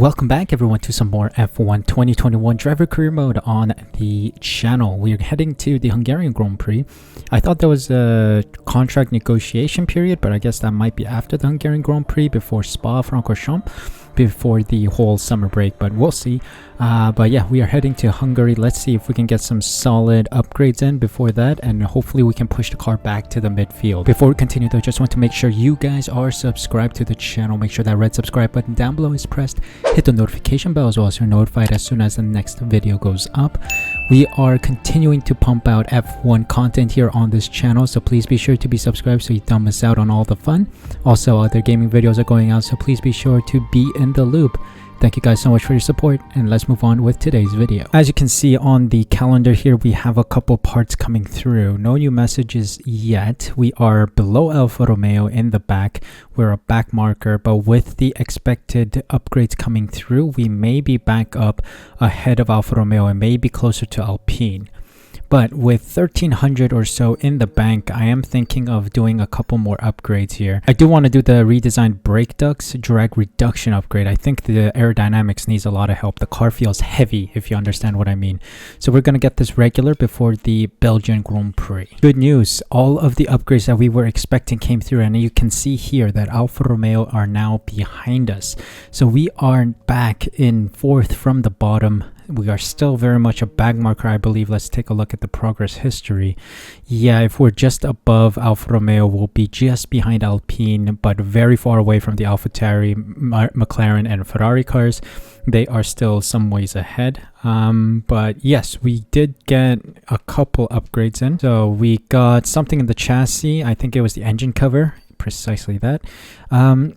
Welcome back everyone to some more F1 2021 driver career mode on the channel. We are heading to the Hungarian Grand Prix. I thought there was a contract negotiation period, but I guess that might be after the Hungarian Grand Prix, before Spa-Francorchamps, before the whole summer break, but we'll see. But yeah, we are heading to Hungary. Let's see if we can get some solid upgrades in before that, and hopefully we can push the car back to the midfield. Before we continue though, just want to make sure you guys are subscribed to the channel. Make sure that red subscribe button down below is pressed. Hit the notification bell as well so you're notified as soon as the next video goes up. We are continuing to pump out F1 content here on this channel, so please be sure to be subscribed so you don't miss out on all the fun. Also, other gaming videos are going out, so please be sure to be in the loop. Thank you guys so much for your support, and let's move on with today's video. As you can see on the calendar here, we have a couple parts coming through. No new messages yet. We are below Alfa Romeo in the back. We're a back marker, but with the expected upgrades coming through, we may be back up ahead of Alfa Romeo and maybe closer to Alpine. But with 1300 or so in the bank, I am thinking of doing a couple more upgrades here. I do want to do the redesigned brake ducts drag reduction upgrade. I think the aerodynamics needs a lot of help. The car feels heavy, if you understand what I mean. So we're going to get this regular before the Belgian Grand Prix. Good news, all of the upgrades that we were expecting came through, and you can see here that Alfa Romeo are now behind us. So we are back in fourth from the bottom. We are still very much a bag marker, I believe. Let's take a look at the progress history. Yeah, if we're just above Alfa Romeo, we'll be just behind Alpine, but very far away from the AlphaTauri, McLaren, and Ferrari cars. They are still some ways ahead. But yes, we did get a couple upgrades in. So we got something in the chassis. I think it was the engine cover. Precisely that.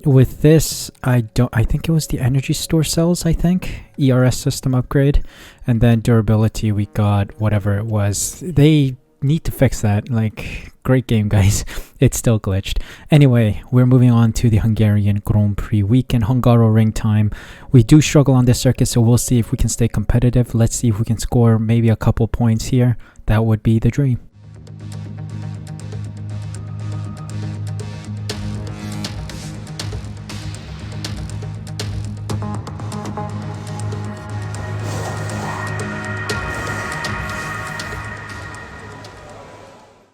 With this, I think it was the energy store cells, ERS system upgrade, and then durability, we got whatever it was. They need to fix that. Like, great game, guys. It's still glitched. Anyway, we're moving on to the Hungarian Grand Prix weekend, Hungaroring time. We do struggle on this circuit, so we'll see if we can stay competitive. Let's see if we can score maybe a couple points here. That would be the dream.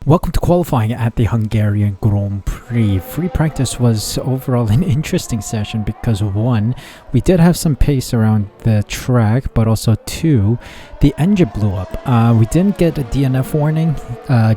Welcome to qualifying at the Hungarian Grand Prix. Free practice was overall an interesting session because 1, we did have some pace around the track, but also 2, the engine blew up. We didn't get a DNF warning.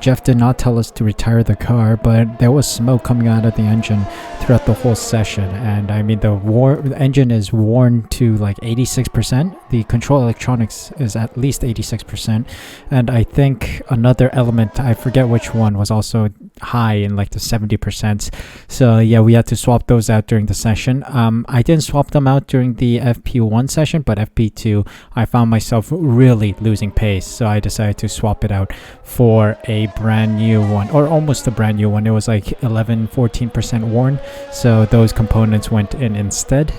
Jeff did not tell us to retire the car, but there was smoke coming out of the engine throughout the whole session. And I mean, the engine is worn to like 86%. The control electronics is at least 86%. And I think another element, I forget which one, was also high in like the 70%. So yeah, we had to swap those out during the session. I didn't swap them out during the FP1 session, but FP2 I found myself really losing pace, so I decided to swap it out for a brand new one, or almost a brand new one. It was like 11-14% worn, so those components went in instead.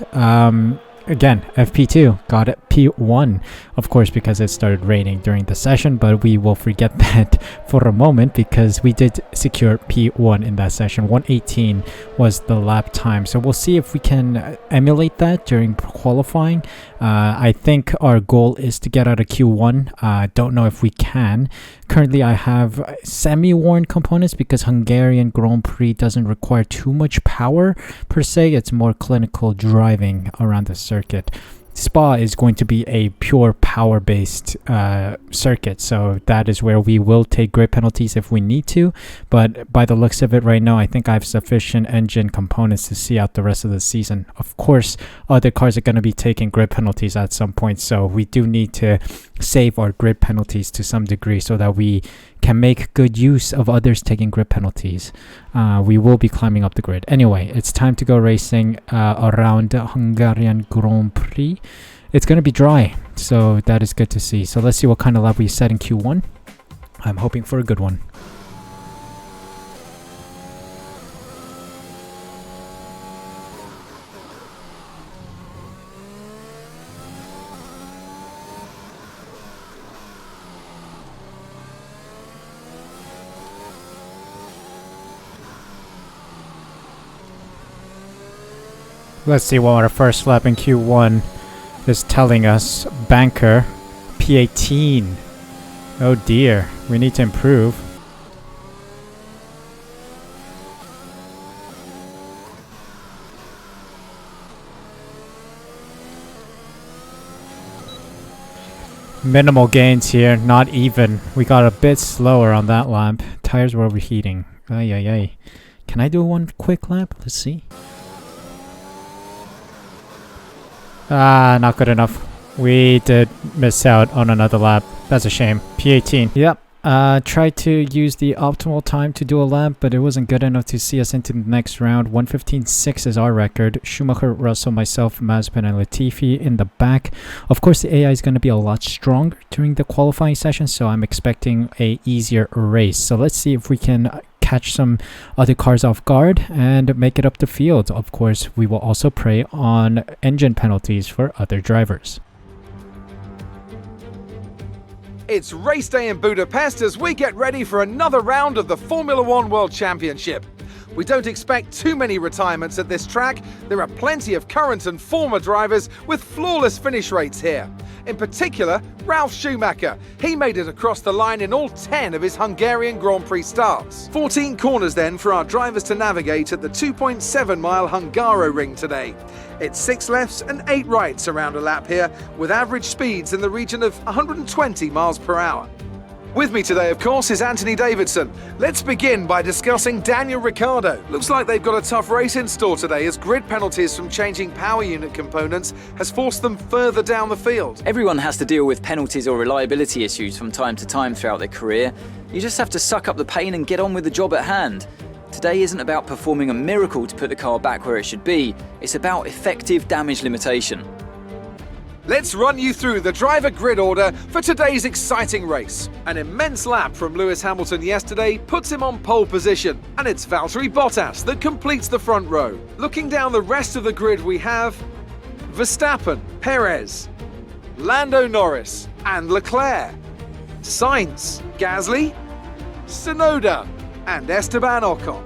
Again, FP2 got it P1, of course, because it started raining during the session, but we will forget that for a moment because we did secure P1 in that session. 118 was the lap time, so we'll see if we can emulate that during qualifying. I think our goal is to get out of Q1. Don't know if we can. Currently, I have semi-worn components because Hungarian Grand Prix doesn't require too much power per se. It's more clinical driving around the circuit. Spa is going to be a pure power-based circuit, so that is where we will take grid penalties if we need to. But by the looks of it right now, I think I have sufficient engine components to see out the rest of the season. Of course, other cars are going to be taking grid penalties at some point, so we do need to save our grid penalties to some degree so that we can make good use of others taking grid penalties. We will be climbing up the grid. Anyway, it's time to go racing around Hungarian Grand Prix. It's going to be dry, so that is good to see. So let's see what kind of lap we set in Q1. I'm hoping for a good one. Let's see what our first lap in Q1 is telling us banker P18. Oh dear, we need to improve. Minimal gains here, not even. We got a bit slower on that lap. Tires were overheating. Ay ay ay. Can I do one quick lap? Let's see. Ah, not good enough. We did miss out on another lap. That's a shame. P18. Yep. Tried to use the optimal time to do a lap, but it wasn't good enough to see us into the next round. 1:15.6 is our record. Schumacher, Russell, myself, Mazepin, and Latifi in the back. Of course, the AI is going to be a lot stronger during the qualifying session, so I'm expecting a easier race. So let's see if we can catch some other cars off guard and make it up the field. Of course, we will also prey on engine penalties for other drivers. It's race day in Budapest as we get ready for another round of the Formula One World Championship. We don't expect too many retirements at this track. There are plenty of current and former drivers with flawless finish rates here. In particular, Ralf Schumacher. He made it across the line in all 10 of his Hungarian Grand Prix starts. 14 corners then for our drivers to navigate at the 2.7-mile Hungaroring today. It's 6 lefts and 8 rights around a lap here, with average speeds in the region of 120 miles per hour. With me today, of course, is Anthony Davidson. Let's begin by discussing Daniel Ricciardo. Looks like they've got a tough race in store today, as grid penalties from changing power unit components has forced them further down the field. Everyone has to deal with penalties or reliability issues from time to time throughout their career. You just have to suck up the pain and get on with the job at hand. Today isn't about performing a miracle to put the car back where it should be. It's about effective damage limitation. Let's run you through the driver grid order for today's exciting race. An immense lap from Lewis Hamilton yesterday puts him on pole position, and it's Valtteri Bottas that completes the front row. Looking down the rest of the grid, we have Verstappen, Perez, Lando Norris and Leclerc, Sainz, Gasly, Tsunoda and Esteban Ocon,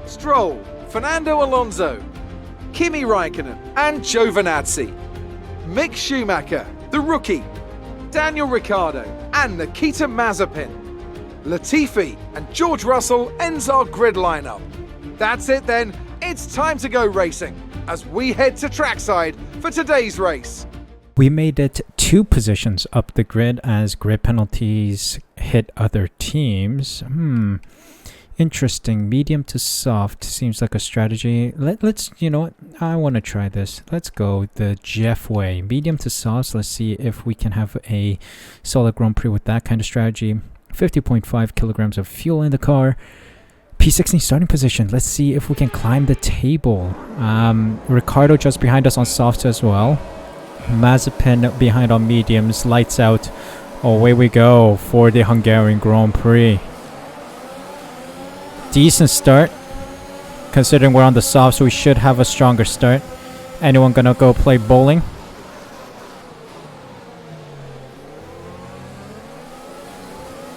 Stroll, Fernando Alonso, Kimi Raikkonen and Giovinazzi, Mick Schumacher, the rookie, Daniel Ricciardo and Nikita Mazepin. Latifi and George Russell ends our grid lineup. That's it then, it's time to go racing as we head to trackside for today's race. We made it 2 positions up the grid as grid penalties hit other teams. Interesting. Medium to soft seems like a strategy. Let's, you know what? I want to try this. Let's go the Jeff way. Medium to soft. Let's see if we can have a solid Grand Prix with that kind of strategy. 50.5 kilograms of fuel in the car. P16 starting position. Let's see if we can climb the table. Ricardo just behind us on softs as well. Mazepin behind on mediums. Lights out. Away we go for the Hungarian Grand Prix. Decent start. Considering we're on the soft, so we should have a stronger start. Anyone gonna go play bowling?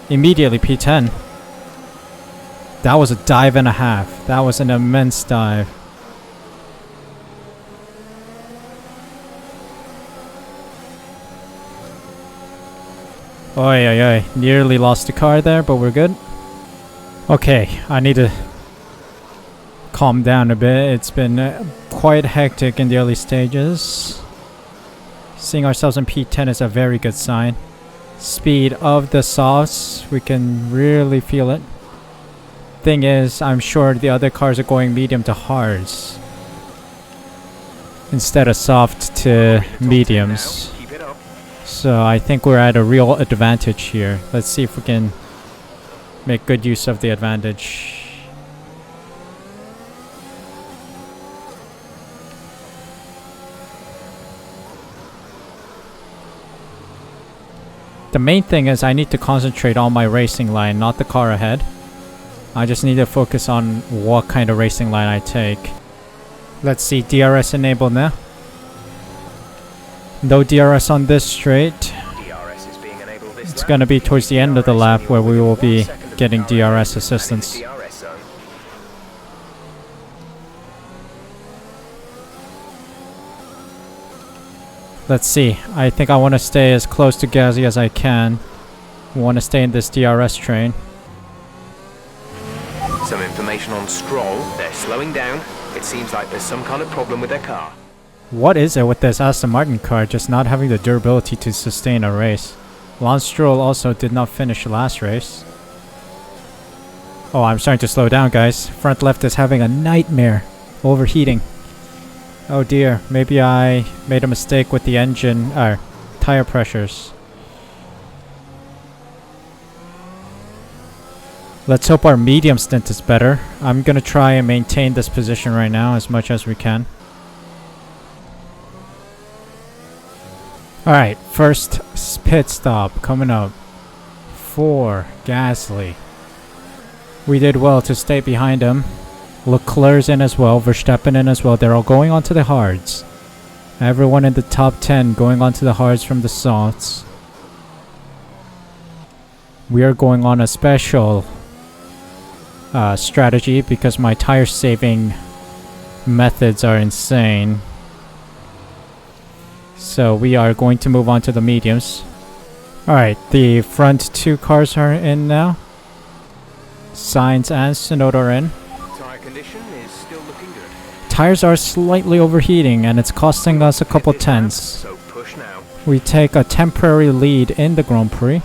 Immediately P10. That was a dive and a half. That was an immense dive. Oi, oi, oi. Nearly lost the car there, but we're good. Okay, I need to calm down a bit. It's been quite hectic in the early stages. Seeing ourselves in P10 is a very good sign. Speed of the softs, we can really feel it. Thing is, I'm sure the other cars are going medium to hards instead of soft to mediums. So I think we're at a real advantage here. Let's see if we can make good use of the advantage. The main thing is I need to concentrate on my racing line, not the car ahead. I just need to focus on what kind of racing line I take. Let's see, DRS enabled now. No DRS on this straight. It's gonna be towards the end of the lap where we will be getting DRS assistance. Let's see. I think I want to stay as close to Gasly as I can. Want to stay in this DRS train. Some information on Stroll. They're slowing down. It seems like there's some kind of problem with their car. What is it with this Aston Martin car just not having the durability to sustain a race? Lance Stroll also did not finish last race. Oh, I'm starting to slow down, guys. Front left is having a nightmare. Overheating. Oh dear, maybe I made a mistake with the engine, tire pressures. Let's hope our medium stint is better. I'm gonna try and maintain this position right now as much as we can. Alright, first pit stop coming up for Gasly. We did well to stay behind him. Leclerc's in as well, Verstappen in as well. They're all going onto the hards. Everyone in the top 10 going onto the hards from the softs. We are going on a special strategy because my tire saving methods are insane. So we are going to move on to the mediums. Alright, the front two cars are in now. Sainz and Tsunoda are in. Tire condition is still looking good. Tires are slightly overheating and it's costing us a couple tenths. So push now. We take a temporary lead in the Grand Prix.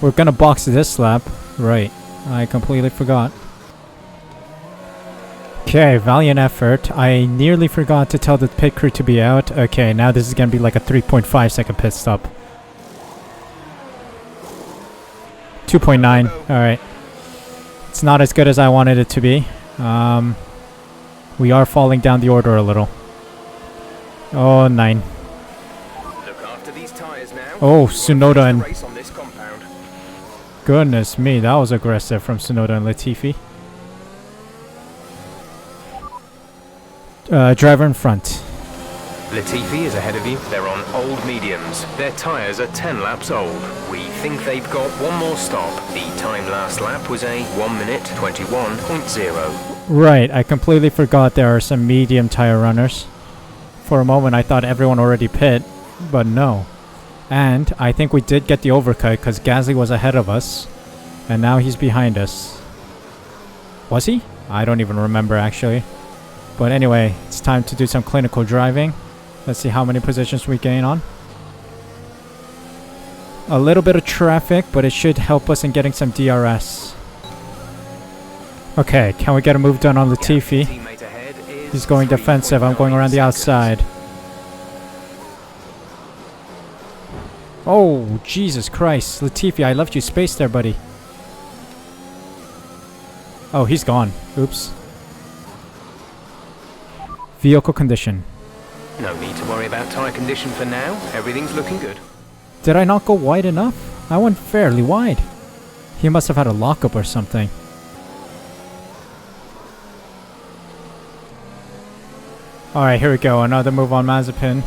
We're gonna box this lap. Right, I completely forgot. Okay, valiant effort. I nearly forgot to tell the pit crew to be out. Okay, now this is gonna be like a 3.5 second pit stop. 2.9, alright. It's not as good as I wanted it to be. We are falling down the order a little. Oh, 9. Look after these tires now. Oh, Tsunoda and... Race on this compound. Goodness me, that was aggressive from Tsunoda and Latifi. Driver in front. Latifi is ahead of you. They're on old mediums. Their tyres are 10 laps old. We think they've got one more stop. The time last lap was a 1 minute 21.0. Right, I completely forgot there are some medium tire runners. For a moment I thought everyone already pit, but no. And I think we did get the overcut because Gasly was ahead of us. And now he's behind us. Was he? I don't even remember actually. But anyway, it's time to do some clinical driving. Let's see how many positions we gain on. A little bit of traffic, but it should help us in getting some DRS. Okay, can we get a move done on Latifi? He's going defensive. I'm going around the outside. Oh, Jesus Christ. Latifi, I left you space there, buddy. Oh, he's gone. Oops. Vehicle condition. No need to worry about tyre condition for now. Everything's looking good. Did I not go wide enough? I went fairly wide. He must have had a lockup or something. Alright, here we go. Another move on Mazepin.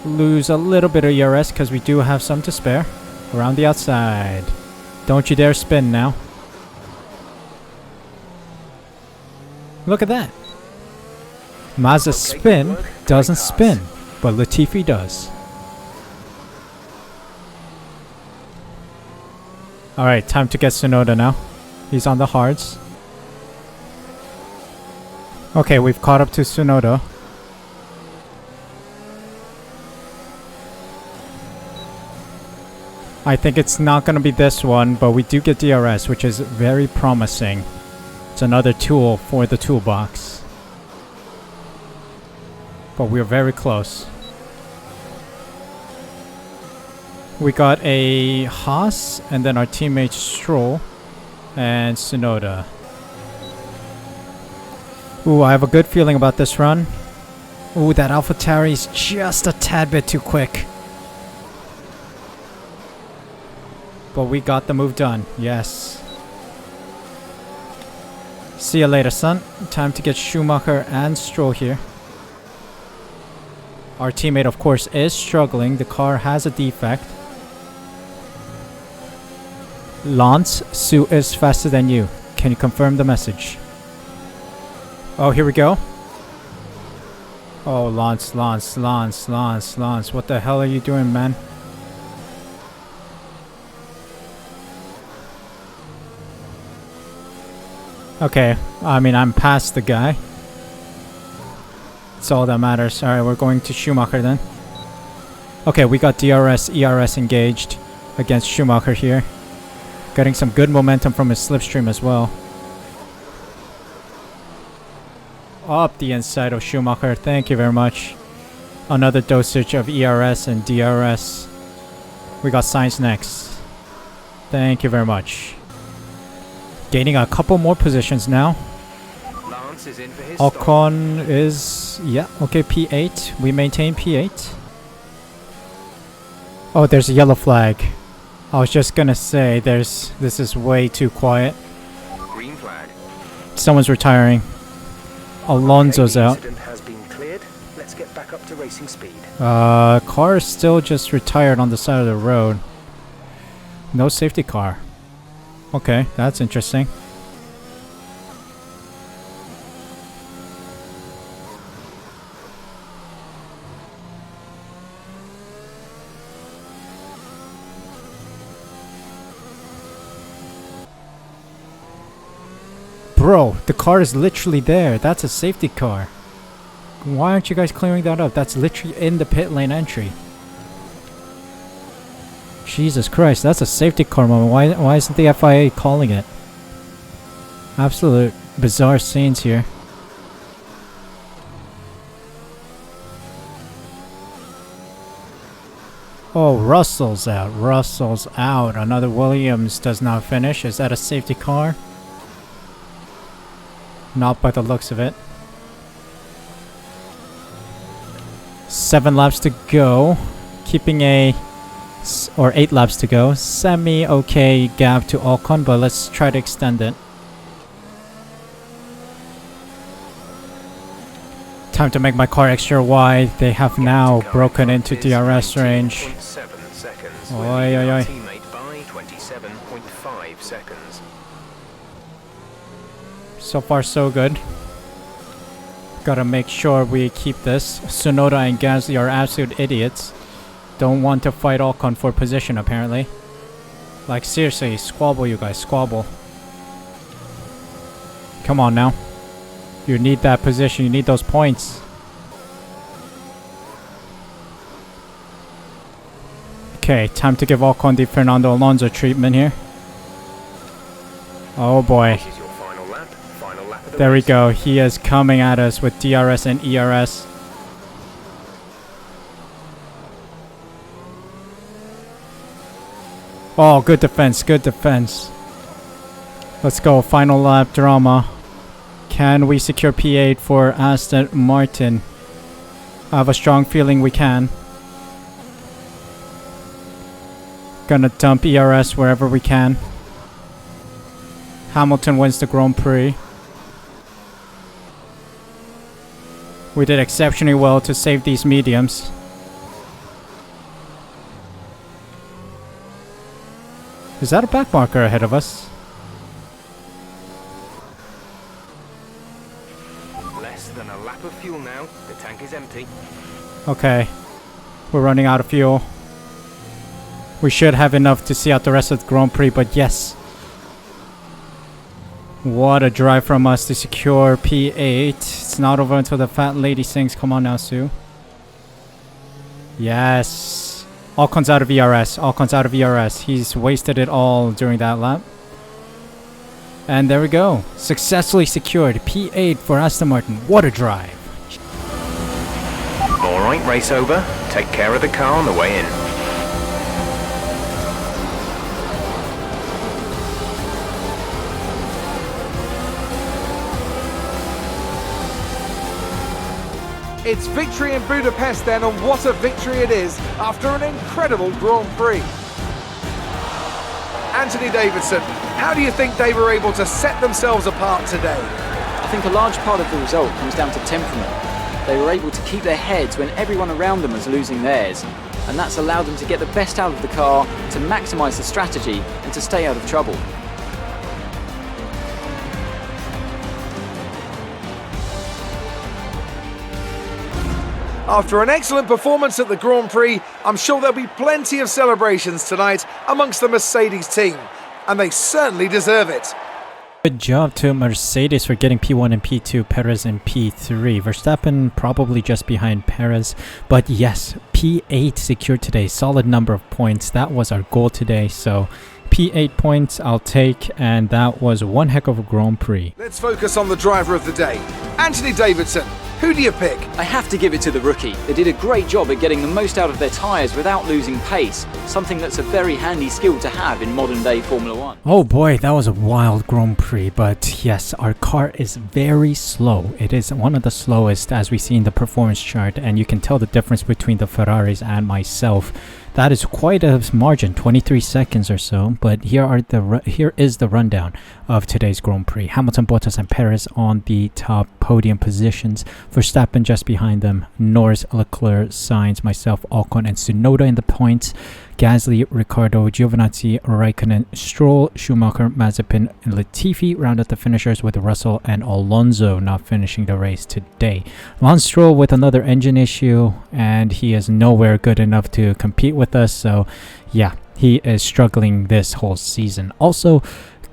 Lose a little bit of ERS because we do have some to spare. Around the outside. Don't you dare spin now. Look at that. Mazda spin doesn't spin, but Latifi does. Alright, time to get Tsunoda now. He's on the hards. Okay, we've caught up to Tsunoda. I think it's not going to be this one, but we do get DRS, which is very promising. It's another tool for the toolbox. But we're very close. We got a Haas, and then our teammate Stroll, and Tsunoda. Ooh, I have a good feeling about this run. Ooh, that AlphaTauri is just a tad bit too quick. But we got the move done, yes. See you later, son. Time to get Schumacher and Stroll here. Our teammate, of course, is struggling. The car has a defect. Lance, Suh is faster than you. Can you confirm the message? Oh, here we go. Oh, Lance, what the hell are you doing, man? Okay, I mean, I'm past the guy. That's all that matters. Alright, we're going to Schumacher then. Okay, we got DRS, ERS engaged against Schumacher here. Getting some good momentum from his slipstream as well. Up the inside of Schumacher. Thank you very much. Another dosage of ERS and DRS. We got Sainz next. Thank you very much. Gaining a couple more positions now. Lance is in for his Ocon is... yeah, okay, P8. We maintain P8. Oh, there's a yellow flag. I was just gonna say, this is way too quiet. green flag. Someone's retiring. Alonso's out. Incident has been cleared. Let's get back up to racing speed. Car is still just retired on the side of the road. No safety car. Okay, that's interesting. Bro, the car is literally there. That's a safety car. Why aren't you guys clearing that up? That's literally in the pit lane entry. Jesus Christ, that's a safety car moment. Why isn't the FIA calling it? Absolute bizarre scenes here. Oh, Russell's out. Russell's out. Another Williams does not finish. Is that a safety car? Not by the looks of it. 7 laps to go. Keeping a... or 8 laps to go. Semi-okay gap to Ocon, but let's try to extend it. Time to make my car extra wide. They have now broken into DRS range. Oi, oi, oi. Teammate by 27.5 seconds. So far, so good. Gotta make sure we keep this. Tsunoda and Gasly are absolute idiots. Don't want to fight Ocon for position, apparently. Like, seriously, squabble, you guys, squabble. Come on now. You need that position, you need those points. Okay, time to give Ocon the Fernando Alonso treatment here. Oh boy. This is your final lap. Final lap of the There we race. go. He is coming at us with DRS and ERS. Oh, good defense, good defense. Let's go, final lap drama. Can we secure P8 for Aston Martin? I have a strong feeling we can. Gonna dump ERS wherever we can. Hamilton wins the Grand Prix. We did exceptionally well to save these mediums. Is that a back marker ahead of us? Less than a lap of fuel now. The tank is empty. Okay. We're running out of fuel. We should have enough to see out the rest of the Grand Prix, but yes. What a drive from us to secure P8. It's not over until the fat lady sings. Come on now, Sue. Yes. Ocon's out of ERS. Ocon's out of ERS. He's wasted it all during that lap. And there we go. Successfully secured P8 for Aston Martin. What a drive. Alright, race over. Take care of the car on the way in. It's victory in Budapest then, and what a victory it is after an incredible Grand Prix. Anthony Davidson, how do you think they were able to set themselves apart today? I think a large part of the result comes down to temperament. They were able to keep their heads when everyone around them was losing theirs, and that's allowed them to get the best out of the car, to maximise the strategy, and to stay out of trouble. After an excellent performance at the Grand Prix, I'm sure there'll be plenty of celebrations tonight amongst the Mercedes team, and they certainly deserve it. Good job to Mercedes for getting P1 and P2, Perez in P3. Verstappen probably just behind Perez, but yes, P8 secured today. Solid number of points. That was our goal today, so P8 points I'll take, and that was one heck of a Grand Prix. Let's focus on the driver of the day, Anthony Davidson. Who do you pick? I have to give it to the rookie. They did a great job at getting the most out of their tyres without losing pace, something that's a very handy skill to have in modern day Formula 1. Oh boy, that was a wild Grand Prix, but yes, our car is very slow. It is one of the slowest as we see in the performance chart, and you can tell the difference between the Ferraris and myself. That is quite a margin, 23 seconds or so, but here is the rundown of today's Grand Prix. Hamilton, Bottas and Perez on the top podium positions. Verstappen just behind them. Norris, Leclerc, Sainz, myself, Ocon and Tsunoda in the points. Gasly, Ricciardo, Giovinazzi, Raikkonen, Stroll, Schumacher, Mazepin, and Latifi round out the finishers with Russell and Alonso not finishing the race today. Lance Stroll with another engine issue, and he is nowhere good enough to compete with us, so yeah, he is struggling this whole season. Also,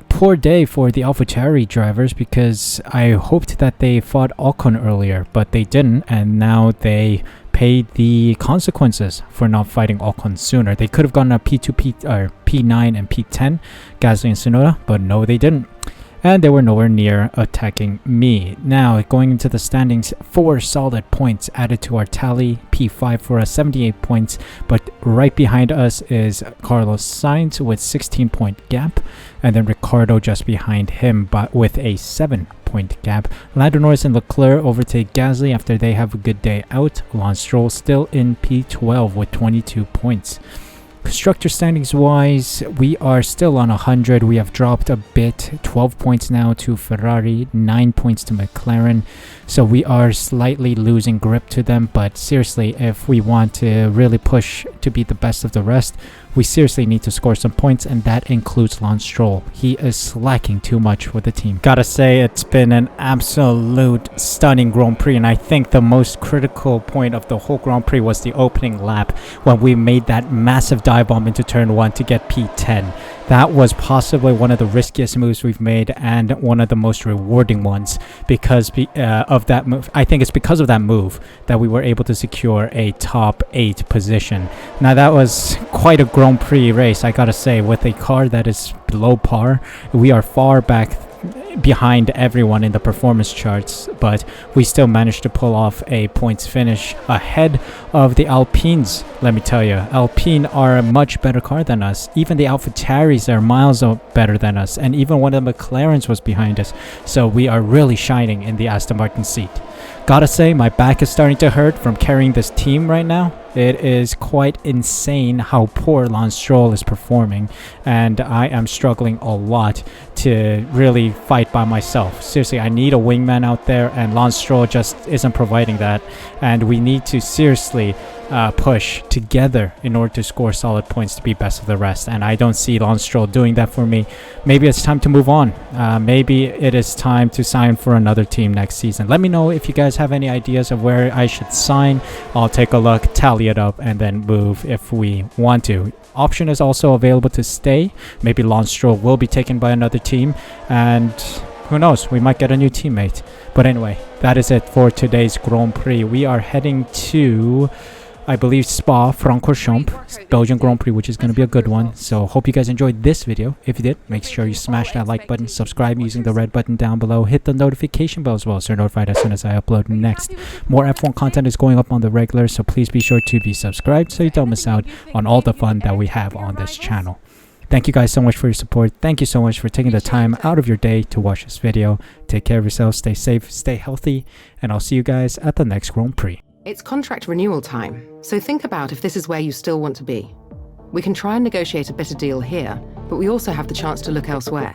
poor day for the AlphaTauri drivers because I hoped that they fought Ocon earlier, but they didn't, and now they paid the consequences for not fighting Ocon sooner. They could have gotten a P2, P9 and P10, Gasly and Tsunoda, but no, they didn't. And they were nowhere near attacking me. Now, going into the standings, 4 solid points added to our tally. P5 for us, 78 points. But right behind us is Carlos Sainz with 16-point gap. And then Ricciardo just behind him, but with a 7-point gap. Lando Norris and Leclerc overtake Gasly after they have a good day out. Lance Stroll still in P12 with 22 points. Constructor standings wise, we are still on 100. We have dropped a bit, 12 points now to Ferrari, 9 points to McLaren. So we are slightly losing grip to them, but seriously, if we want to really push to be the best of the rest, we seriously need to score some points, and that includes Lance Stroll. He is slacking too much with the team. Gotta say, it's been an absolute stunning Grand Prix, and I think the most critical point of the whole Grand Prix was the opening lap when we made that massive dive bomb into turn 1 to get P10. That was possibly one of the riskiest moves we've made and one of the most rewarding ones because of that move. I think it's because of that move that we were able to secure a top 8 position. Now that was quite a Grand Prix race, I gotta say. With a car that is below par, we are far back behind everyone in the performance charts, but we still managed to pull off a points finish ahead of the Alpines. Let me tell you, Alpine are a much better car than us. Even the AlphaTauris are miles better than us, and even one of the McLarens was behind us, so we are really shining in the Aston Martin seat. Gotta say, my back is starting to hurt from carrying this team right now. It is quite insane how poor Lance Stroll is performing, and I am struggling a lot to really fight by myself. Seriously, I need a wingman out there, and Lance Stroll just isn't providing that, and we need to seriously push together in order to score solid points to be best of the rest, and I don't see Lance Stroll doing that for me. Maybe it's time to move on. Maybe it is time to sign for another team next season. Let me know if you guys have any ideas of where I should sign. I'll take a look, tally it up, and then move if we want to. Option is also available to stay. Maybe Lance Stroll will be taken by another team, and who knows, we might get a new teammate. But anyway, that is it for today's Grand Prix. We are heading to, I believe, Spa-Francorchamps, Belgian Grand Prix, which is going to be a good one. So hope you guys enjoyed this video. If you did, make sure you smash that like button, subscribe using the red button down below, hit the notification bell as well so you're notified as soon as I upload next. More F1 content is going up on the regular, so please be sure to be subscribed so you don't miss out on all the fun that we have on this channel. Thank you guys so much for your support. Thank you so much for taking the time out of your day to watch this video. Take care of yourselves, stay safe, stay healthy, and I'll see you guys at the next Grand Prix. It's contract renewal time, so think about if this is where you still want to be. We can try and negotiate a better deal here, but we also have the chance to look elsewhere.